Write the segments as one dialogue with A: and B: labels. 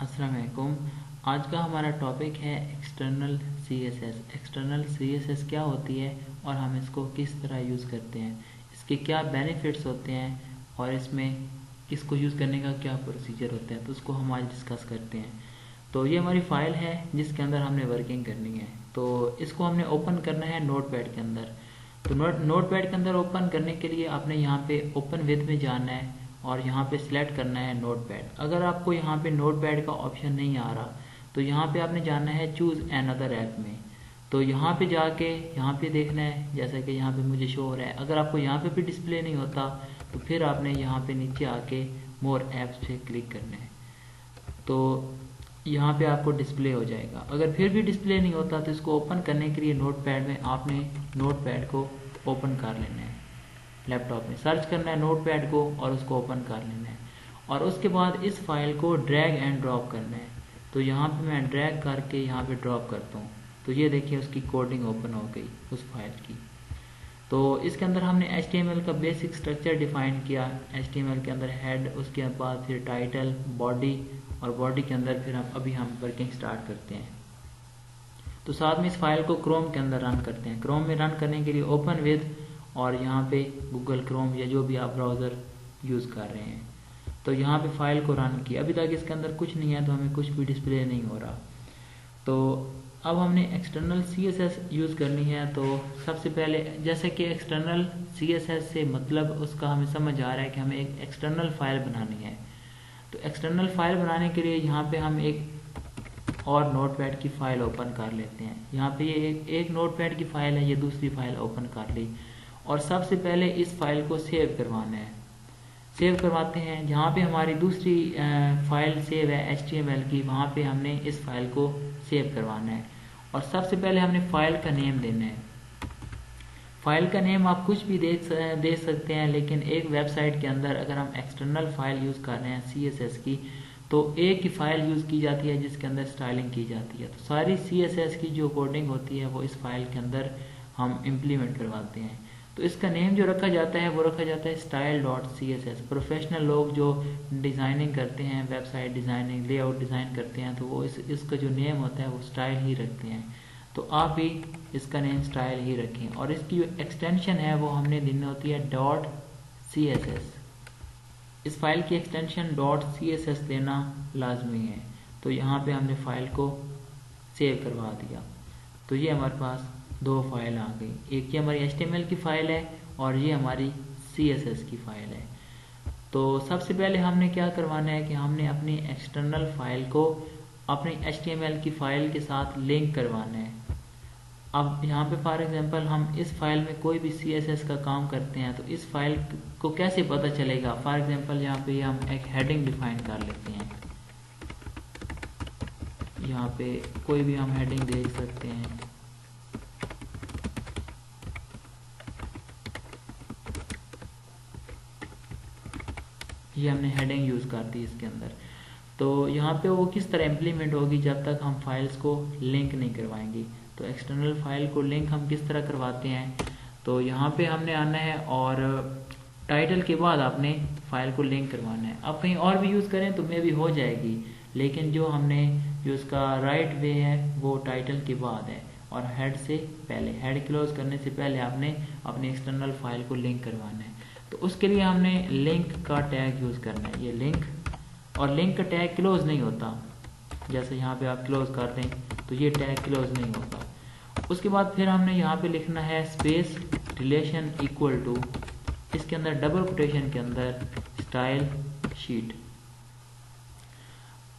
A: अस्सलाम वालेकुम। आज का हमारा टॉपिक है एक्सटर्नल सीएसएस। एक्सटर्नल सीएसएस क्या होती है और हम इसको किस तरह यूज़ करते हैं, इसके क्या बेनिफिट्स होते हैं और इसमें इसको यूज़ करने का क्या प्रोसीजर होता है, तो उसको हम आज डिस्कस करते हैं। तो ये हमारी फाइल है जिसके अंदर हमने वर्किंग करनी है। तो इसको हमने ओपन करना है नोटपैड के अंदर। तो नोटपैड के अंदर ओपन करने के लिए आपने यहाँ पे ओपन विद में जाना है और यहाँ पे सिलेक्ट करना है नोटपैड। अगर आपको यहाँ पे नोटपैड का ऑप्शन नहीं आ रहा तो यहाँ पे आपने जाना है चूज़ अनदर ऐप में। तो यहाँ पे जाके यहाँ पे देखना है, जैसा कि यहाँ पे मुझे शो हो रहा है। अगर आपको यहाँ पे भी डिस्प्ले नहीं होता तो फिर आपने यहाँ पे नीचे आके मोर ऐप्स पे क्लिक करना है, तो यहाँ पे आपको डिस्प्ले हो जाएगा। अगर फिर भी डिस्प्ले नहीं होता तो इसको ओपन करने के लिए नोटपैड में आपने नोटपैड को ओपन कर लेना है। लैपटॉप में सर्च करना है नोटपैड को और उसको ओपन कर लेना है और उसके बाद इस फाइल को ड्रैग एंड ड्रॉप करना है। तो यहाँ पे मैं ड्रैग करके यहाँ पे ड्रॉप करता हूँ, तो ये देखिए उसकी कोडिंग ओपन हो गई उस फाइल की। तो इसके अंदर हमने HTML का बेसिक स्ट्रक्चर डिफाइन किया। HTML के अंदर हेड, उसके बाद फिर टाइटल, बॉडी और बॉडी के अंदर फिर हम वर्किंग स्टार्ट करते हैं। तो साथ में इस फाइल को क्रोम के अंदर रन करते हैं। क्रोम में रन करने के लिए ओपन विद और यहाँ पे गूगल क्रोम या जो भी आप ब्राउज़र यूज़ कर रहे हैं, तो यहाँ पे फाइल को रन किया। अभी तक इसके अंदर कुछ नहीं है तो हमें कुछ भी डिस्प्ले नहीं हो रहा। तो अब हमने एक्सटर्नल CSS यूज़ करनी है। तो सबसे पहले जैसे कि एक्सटर्नल CSS से मतलब उसका हमें समझ आ रहा है कि हमें एक एक्सटर्नल फाइल बनानी है। तो एक्सटर्नल फाइल बनाने के लिए यहाँ पे हम एक और नोटपैड की फाइल ओपन कर लेते हैं। यहाँ पे ये एक नोटपैड की फाइल है, ये दूसरी फाइल ओपन कर ली और सबसे पहले इस फाइल को सेव करवाना है। सेव करवाते हैं, जहाँ पे हमारी दूसरी फाइल सेव है HTML की, वहाँ पे हमने इस फाइल को सेव करवाना है। और सबसे पहले हमने फाइल का नेम देना है। फाइल का नेम आप कुछ भी दे सकते हैं, लेकिन एक वेबसाइट के अंदर अगर हम एक्सटर्नल फाइल यूज़ कर रहे हैं CSS की, तो एक ही फाइल यूज़ की जाती है जिसके अंदर स्टाइलिंग की जाती है। तो सारी CSS की जो कोडिंग होती है वो इस फाइल के अंदर हम इम्प्लीमेंट करवाते हैं। तो इसका नेम जो रखा जाता है वो रखा जाता है style.css। प्रोफेशनल लोग जो डिज़ाइनिंग करते हैं, वेबसाइट डिज़ाइनिंग, लेआउट डिज़ाइन करते हैं, तो वो इसका जो नेम होता है वो स्टाइल ही रखते हैं। तो आप भी इसका नेम स्टाइल ही रखें और इसकी जो एक्सटेंशन है वो हमने देनी होती है .css। इस फाइल की एक्सटेंशन .css देना लाजमी है। तो यहाँ पे हमने फाइल को सेव करवा दिया। तो ये हमारे पास दो फाइल आ गई, एक ये हमारी HTML की फाइल है और ये हमारी CSS की फाइल है। तो सबसे पहले हमने क्या करवाना है कि हमने अपनी एक्सटर्नल फाइल को अपनी HTML की फाइल के साथ लिंक करवाना है। अब यहाँ पे फॉर एग्जांपल हम इस फाइल में कोई भी CSS का काम करते हैं तो इस फाइल को कैसे पता चलेगा। फॉर एग्जांपल यहाँ पे हम एक हेडिंग डिफाइन कर लेते हैं। यहाँ पे कोई भी हम हेडिंग देख सकते हैं। ये हमने हेडिंग यूज़ कर दी इसके अंदर। तो यहाँ पे वो किस तरह इम्प्लीमेंट होगी जब तक हम फाइल्स को लिंक नहीं करवाएंगे। तो एक्सटर्नल फाइल को लिंक हम किस तरह करवाते हैं, तो यहाँ पे हमने आना है और टाइटल के बाद आपने फाइल को लिंक करवाना है। आप कहीं और भी यूज़ करें तो मे भी हो जाएगी, लेकिन जो उसका राइट वे है वो टाइटल के बाद है और हेड से पहले, हेड क्लोज करने से पहले आपने अपनी एक्सटर्नल फाइल को लिंक करवाना है। तो उसके लिए हमने लिंक का टैग यूज़ करना है, ये लिंक। और लिंक का टैग क्लोज नहीं होता, जैसे यहाँ पे आप क्लोज कर दें तो ये टैग क्लोज नहीं होता। उसके बाद फिर हमने यहाँ पे लिखना है स्पेस रिलेशन इक्वल टू, इसके अंदर डबल कोटेशन के अंदर स्टाइल शीट,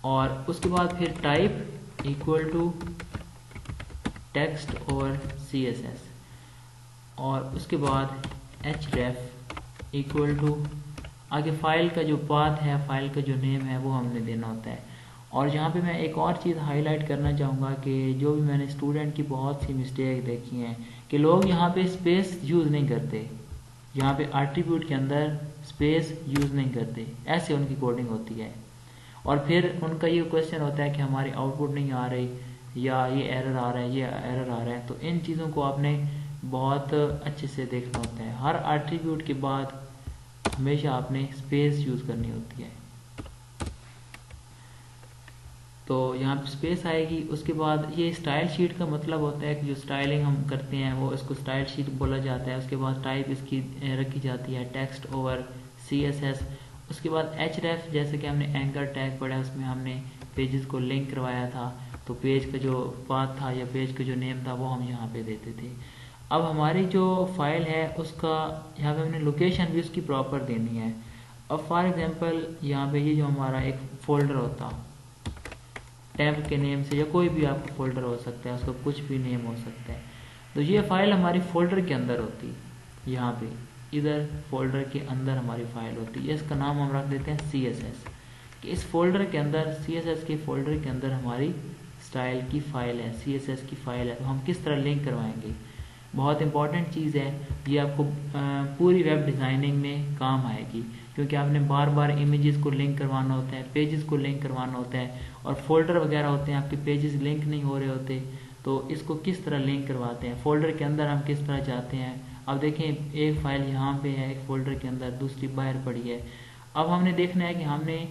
A: और उसके बाद फिर टाइप इक्वल टू टेक्स्ट और CSS, और उसके बाद href इक्वल टू, आगे फाइल का जो पाथ है, फाइल का जो नेम है वो हमने देना होता है। और यहाँ पे मैं एक और चीज़ हाईलाइट करना चाहूँगा कि जो भी मैंने स्टूडेंट की बहुत सी मिस्टेक देखी हैं कि लोग यहाँ पे स्पेस यूज़ नहीं करते, यहाँ पे एट्रीब्यूट के अंदर स्पेस यूज़ नहीं करते, ऐसे उनकी कोडिंग होती है। और फिर उनका ये क्वेश्चन होता है कि हमारी आउटपुट नहीं आ रही, या ये एरर आ रहा है, ये एरर आ रहा है। तो इन चीज़ों को आपने बहुत अच्छे से देखना होता है। हर एट्रीब्यूट के बाद हमेशा आपने स्पेस यूज़ करनी होती है। तो यहाँ पे स्पेस आएगी। उसके बाद ये स्टाइल शीट का मतलब होता है कि जो स्टाइलिंग हम करते हैं वो इसको स्टाइल शीट बोला जाता है। उसके बाद टाइप इसकी रखी जाती है टेक्स्ट ओवर CSS। उसके बाद href, जैसे कि हमने एंकर टैग पढ़ा उसमें हमने पेजेस को लिंक करवाया था, तो पेज का जो पाथ था या पेज का जो नेम था वो हम यहाँ पे देते थे। अब हमारी जो फाइल है उसका यहाँ पे हमने लोकेशन भी उसकी प्रॉपर देनी है। अब फॉर एग्जांपल यहाँ पे ये जो हमारा एक फोल्डर होता टैब के नेम से, या कोई भी आपका फोल्डर हो सकता है, उसका कुछ भी नेम हो सकता है, तो ये फाइल हमारी फोल्डर के अंदर होती है। यहाँ पे इधर फोल्डर के अंदर हमारी फाइल होती है, इसका नाम हम रख देते हैं CSS, कि इस फोल्डर के अंदर CSS के फोल्डर के अंदर हमारी स्टाइल की फाइल है, CSS की फाइल है। तो हम किस तरह लिंक करवाएंगे, बहुत इंपॉर्टेंट चीज़ है ये, आपको पूरी वेब डिज़ाइनिंग में काम आएगी, क्योंकि आपने बार बार इमेजेस को लिंक करवाना होता है, पेजेस को लिंक करवाना होता है, और फोल्डर वगैरह होते हैं आपके पेजेस लिंक नहीं हो रहे होते, तो इसको किस तरह लिंक करवाते हैं, फोल्डर के अंदर हम किस तरह जाते हैं। अब देखें एक फाइल यहाँ पे है एक फोल्डर के अंदर, दूसरी बाहर पड़ी है। अब हमने देखना है कि हमने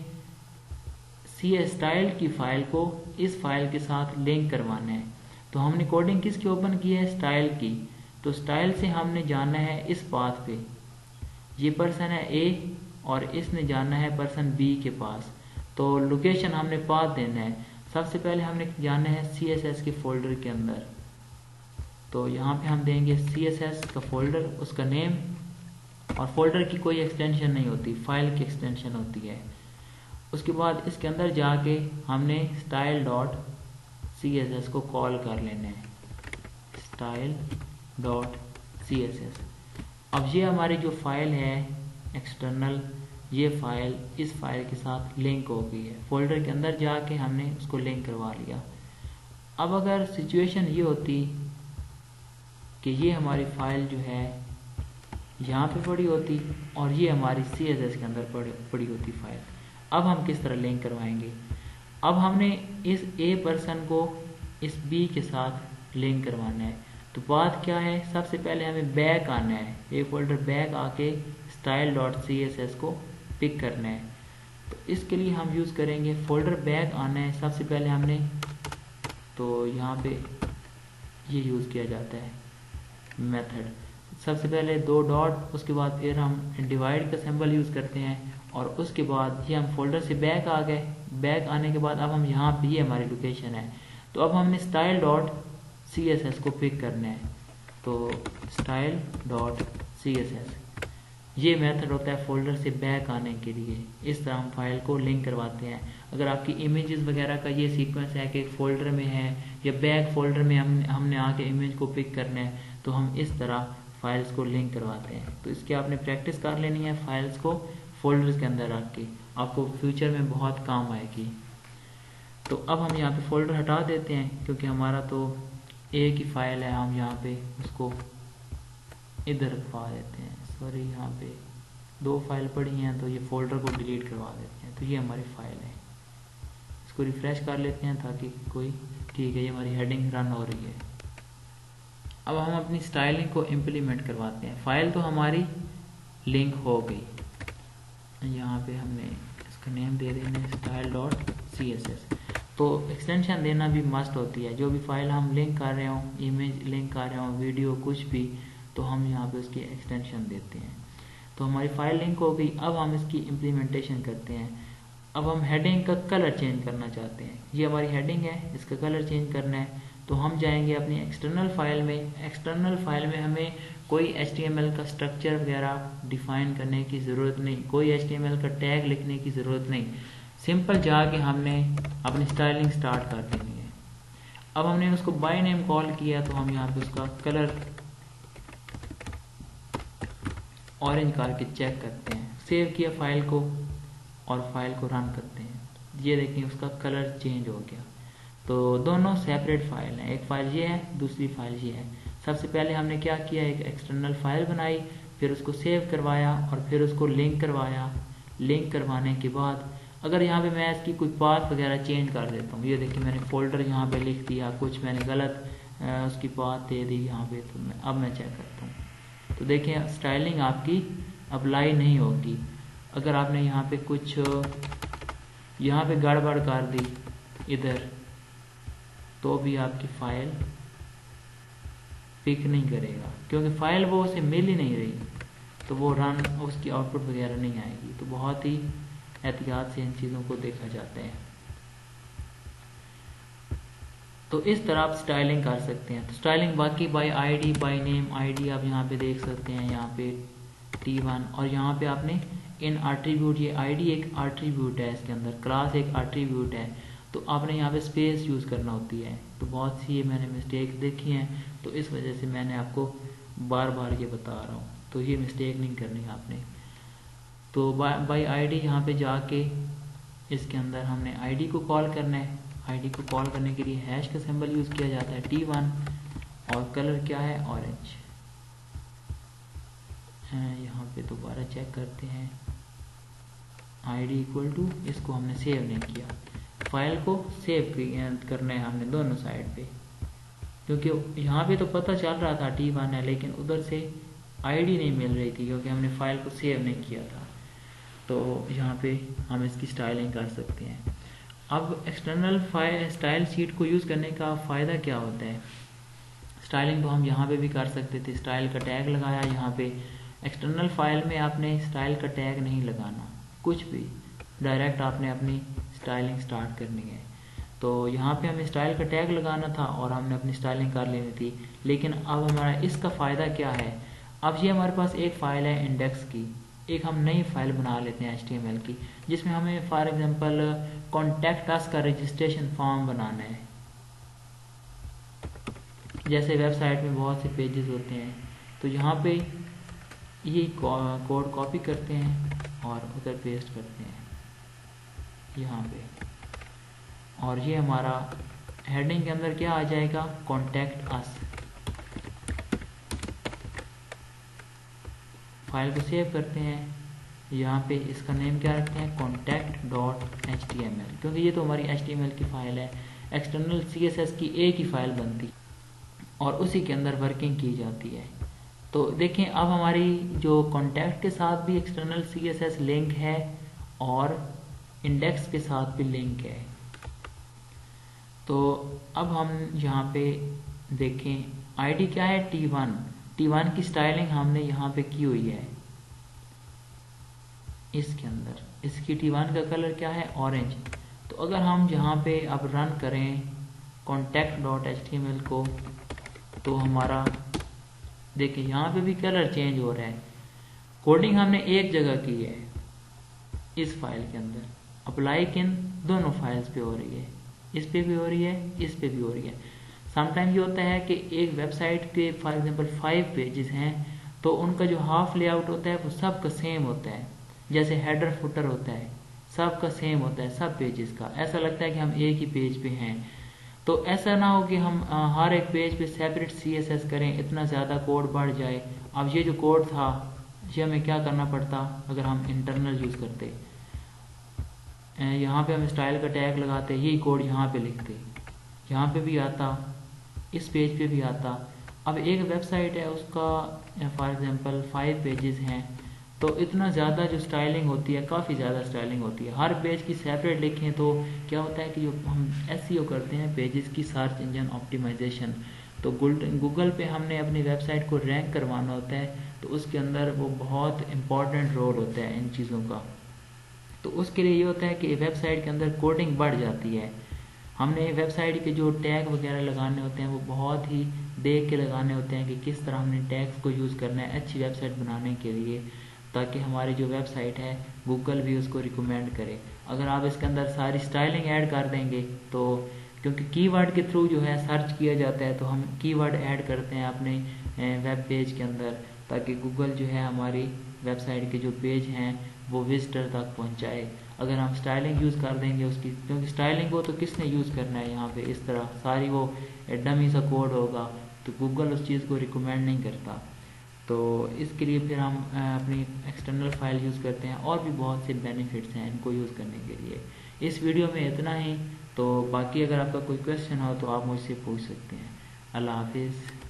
A: स्टाइल की फाइल को इस फाइल के साथ लिंक करवाना है। तो हमने कोडिंग किसकी ओपन की है, स्टाइल की। तो स्टाइल से हमने जाना है इस पाथ पे, ये पर्सन है A और इसने जाना है पर्सन B के पास। तो लोकेशन हमने पाथ देना है। सबसे पहले हमने जाना है CSS के फोल्डर के अंदर, तो यहाँ पे हम देंगे CSS का फोल्डर, उसका नेम, और फोल्डर की कोई एक्सटेंशन नहीं होती, फाइल की एक्सटेंशन होती है। उसके बाद इसके अंदर जाके हमने style.css को कॉल कर लेना है, style.css। अब ये हमारी जो फाइल है एक्सटर्नल, ये फाइल इस फाइल के साथ लिंक हो गई है। फोल्डर के अंदर जाके हमने उसको लिंक करवा लिया। अब अगर सिचुएशन ये होती कि ये हमारी फाइल जो है यहाँ पे पड़ी होती और ये हमारी CSS के अंदर पड़ी होती फाइल, अब हम किस तरह लिंक करवाएंगे। अब हमने इस A पर्सन को इस B के साथ लिंक करवाना है। तो बात क्या है, सबसे पहले हमें बैक आना है, एक फोल्डर बैक आके style.css को पिक करना है। तो इसके लिए हम यूज़ करेंगे फोल्डर बैक आना है। सबसे पहले हमने तो यहाँ पे ये यूज़ किया जाता है मेथड, सबसे पहले 2 डॉट, उसके बाद फिर हम डिवाइड का सिंबल यूज़ करते हैं, और उसके बाद ये हम फोल्डर से बैक आ गए। बैक आने के बाद अब हम यहाँ पे, ये हमारी लोकेशन है, तो अब हमने style.css को पिक करना है। तो style.css ये मेथड होता है फोल्डर से बैक आने के लिए। इस तरह हम फाइल को लिंक करवाते हैं। अगर आपकी इमेजेस वगैरह का ये सीक्वेंस है कि एक फोल्डर में है या बैक फोल्डर में हमने आके इमेज को पिक करना है, तो हम इस तरह फाइल्स को लिंक करवाते हैं। तो इसकी आपने प्रैक्टिस कर लेनी है, फाइल्स को फोल्डर्स के अंदर रख के, आपको फ्यूचर में बहुत काम आएगी। तो अब हम यहाँ पे फोल्डर हटा देते हैं, क्योंकि हमारा तो एक ही फाइल है, हम यहाँ पे उसको इधर रखवा देते हैं। सॉरी, यहाँ पे 2 फाइल पड़ी हैं, तो ये फोल्डर को डिलीट करवा देते हैं। तो ये हमारी फाइल है, इसको रिफ्रेश कर लेते हैं ताकि कोई, ठीक है, ये हमारी हेडिंग रन हो रही है। अब हम अपनी स्टाइलिंग को इम्प्लीमेंट करवाते हैं। फाइल तो हमारी लिंक हो गई, यहाँ पे हमने इसका नेम दे देना है style.css। तो एक्सटेंशन देना भी मस्ट होती है। जो भी फाइल हम लिंक कर रहे हों, इमेज लिंक कर रहे हों, वीडियो, कुछ भी, तो हम यहाँ पे उसकी एक्सटेंशन देते हैं। तो हमारी फाइल लिंक हो गई। अब हम इसकी इम्प्लीमेंटेशन करते हैं। अब हम हेडिंग का कलर चेंज करना चाहते हैं। ये हमारी हेडिंग है, इसका कलर चेंज करना है। तो हम जाएंगे अपनी एक्सटर्नल फाइल में। एक्सटर्नल फाइल में हमें कोई HTML का स्ट्रक्चर वगैरह डिफाइन करने की ज़रूरत नहीं, कोई HTML का टैग लिखने की ज़रूरत नहीं। सिंपल जाके हमने अपनी स्टाइलिंग स्टार्ट कर देनी है। अब हमने उसको बाय नेम कॉल किया, तो हम यहाँ पे उसका कलर ऑरेंज करके चेक करते हैं। सेव किया फाइल को और फाइल को रन करते हैं। ये देखिए उसका कलर चेंज हो गया। तो दोनों सेपरेट फाइल हैं, एक फाइल ये है, दूसरी फाइल ये है। सबसे पहले हमने क्या किया, एक एक्सटर्नल फाइल बनाई, फिर उसको सेव करवाया और फिर उसको लिंक करवाया। लिंक करवाने के बाद अगर यहाँ पे मैं इसकी कोई पाथ वगैरह चेंज कर देता हूँ, ये देखिए मैंने फोल्डर यहाँ पे लिख दिया, कुछ मैंने गलत उसकी पाथ दे दी यहाँ पे, तो अब मैं चेक करता हूँ, तो देखिए स्टाइलिंग आपकी अप्लाई नहीं होगी। अगर आपने यहाँ पे कुछ यहाँ पे गड़बड़ कर दी, इधर, तो भी आपकी फाइल पिक नहीं करेगा, क्योंकि फाइल वो उसे मिल ही नहीं रही, तो वो रन उसकी आउटपुट वगैरह नहीं आएगी। तो बहुत ही एहतियात से इन चीज़ों को देखा जाता है। तो इस तरह आप स्टाइलिंग कर सकते हैं। तो स्टाइलिंग बाकी bye ID, by name ID आप यहाँ पे देख सकते हैं, यहाँ पे T1, और यहाँ पे आपने इन एट्रीब्यूट, ये आईडी एक एट्रीब्यूट है, इसके अंदर क्लास एक एट्रीब्यूट है, तो आपने यहाँ पे स्पेस यूज़ करना होती है। तो बहुत सी ये मैंने मिस्टेक देखी हैं, तो इस वजह से मैंने आपको बार बार ये बता रहा हूँ, तो ये मिस्टेक नहीं करनी आपने। तो बाय आईडी यहाँ पे जाके इसके अंदर हमने आईडी को कॉल करना है। आईडी को कॉल करने के लिए हैश का सिंबल यूज़ किया जाता है T1, और कलर क्या है, ऑरेंज। यहाँ पे दोबारा चेक करते हैं, आईडी इक्वल टू, इसको हमने सेव नहीं किया, फाइल को सेव करना है हमने दोनों साइड पे, क्योंकि यहाँ पे तो पता चल रहा था T1 है, लेकिन उधर से आईडी नहीं मिल रही थी, क्योंकि हमने फाइल को सेव नहीं किया था। तो यहाँ पे हम इसकी स्टाइलिंग कर सकते हैं। अब एक्सटर्नल स्टाइल शीट को यूज़ करने का फ़ायदा क्या होता है? स्टाइलिंग तो हम यहाँ पे भी कर सकते थे, स्टाइल का टैग लगाया यहाँ पे। एक्सटर्नल फाइल में आपने स्टाइल का टैग नहीं लगाना, कुछ भी, डायरेक्ट आपने अपनी स्टाइलिंग स्टार्ट करनी है। तो यहाँ पे हमें स्टाइल का टैग लगाना था और हमने अपनी स्टाइलिंग कर लेनी थी। लेकिन अब हमारा इसका फ़ायदा क्या है? अब ये हमारे पास एक फ़ाइल है इंडेक्स की, एक हम नई फाइल बना लेते हैं HTML की, जिसमें हमें फॉर एग्जांपल कॉन्टैक्ट अस का रजिस्ट्रेशन फॉर्म बनाना है। जैसे वेबसाइट में बहुत से पेजेस होते हैं, तो यहाँ पे ये कोड कॉपी करते हैं और उधर पेस्ट करते हैं यहाँ पे, और ये हमारा हेडिंग के अंदर क्या आ जाएगा, कॉन्टैक्ट अस। फाइल को सेव करते हैं, यहाँ पे इसका नेम क्या रखते हैं, contact.html, क्योंकि ये तो हमारी HTML की फाइल है। एक्सटर्नल CSS की एक ही फाइल बनती और उसी के अंदर वर्किंग की जाती है। तो देखें, अब हमारी जो कॉन्टैक्ट के साथ भी एक्सटर्नल CSS लिंक है और इंडेक्स के साथ भी लिंक है। तो अब हम यहाँ पे देखें, आईडी क्या है, T1 की स्टाइलिंग हमने यहाँ पे की हुई है इसके अंदर। इसकी T1 का कलर क्या है, ऑरेंज। तो अगर हम यहाँ पे अब रन करें contact.html को, तो हमारा देखिए यहाँ पे भी कलर चेंज हो रहा है। कोडिंग हमने एक जगह की है इस फाइल के अंदर, अप्लाई किन दोनों फाइल्स पे हो रही है, इस पे भी हो रही है, इस पे भी हो रही है। समटाइम ये होता है कि एक वेबसाइट के फॉर एग्जांपल 5 पेजेस हैं, तो उनका जो हाफ लेआउट होता है वो सबका सेम होता है। जैसे हेडर फुटर होता है, सबका सेम होता है सब पेजेस का, ऐसा लगता है कि हम एक ही पेज पे हैं। तो ऐसा ना हो कि हम हर एक पेज पे सेपरेट CSS करें, इतना ज़्यादा कोड बढ़ जाए। अब ये जो कोड था, ये हमें क्या करना पड़ता अगर हम इंटरनल यूज़ करते। यहाँ पे हम स्टाइल का टैग लगाते, यही कोड यहाँ पे लिखते, यहाँ पे भी आता, इस पेज पे भी आता। अब एक वेबसाइट है, उसका फॉर एग्जांपल 5 पेजेस हैं, तो इतना ज़्यादा जो स्टाइलिंग होती है, काफ़ी ज़्यादा स्टाइलिंग होती है। हर पेज की सेपरेट लिखें तो क्या होता है कि जो हम SEO करते हैं पेजेस की, सर्च इंजन ऑप्टिमाइजेशन, तो गूगल पे हमने अपनी वेबसाइट को रैंक करवाना होता है, तो उसके अंदर वो बहुत इम्पॉर्टेंट रोल होता है इन चीज़ों का। तो उसके लिए ये होता है कि वेबसाइट के अंदर कोडिंग बढ़ जाती है। हमने वेबसाइट के जो टैग वगैरह लगाने होते हैं वो बहुत ही देख के लगाने होते हैं कि किस तरह हमने टैग्स को यूज़ करना है अच्छी वेबसाइट बनाने के लिए, ताकि हमारी जो वेबसाइट है गूगल भी उसको रिकमेंड करे। अगर आप इसके अंदर सारी स्टाइलिंग ऐड कर देंगे, तो क्योंकि कीवर्ड के थ्रू जो है सर्च किया जाता है, तो हम कीवर्ड ऐड करते हैं अपने वेब पेज के अंदर, ताकि गूगल जो है हमारी वेबसाइट के जो पेज हैं वो विजिटर तक पहुंचाए। अगर हम स्टाइलिंग यूज़ कर देंगे उसकी, क्योंकि स्टाइलिंग को तो किसने यूज़ करना है, यहाँ पे इस तरह सारी वो डमी सा कोड होगा, तो गूगल उस चीज़ को रिकमेंड नहीं करता। तो इसके लिए फिर हम अपनी एक्सटर्नल फाइल यूज़ करते हैं, और भी बहुत से बेनिफिट्स हैं इनको यूज़ करने के लिए। इस वीडियो में इतना ही, तो बाकी अगर आपका कोई क्वेश्चन हो तो आप मुझसे पूछ सकते हैं। अल्लाह हाफिज़।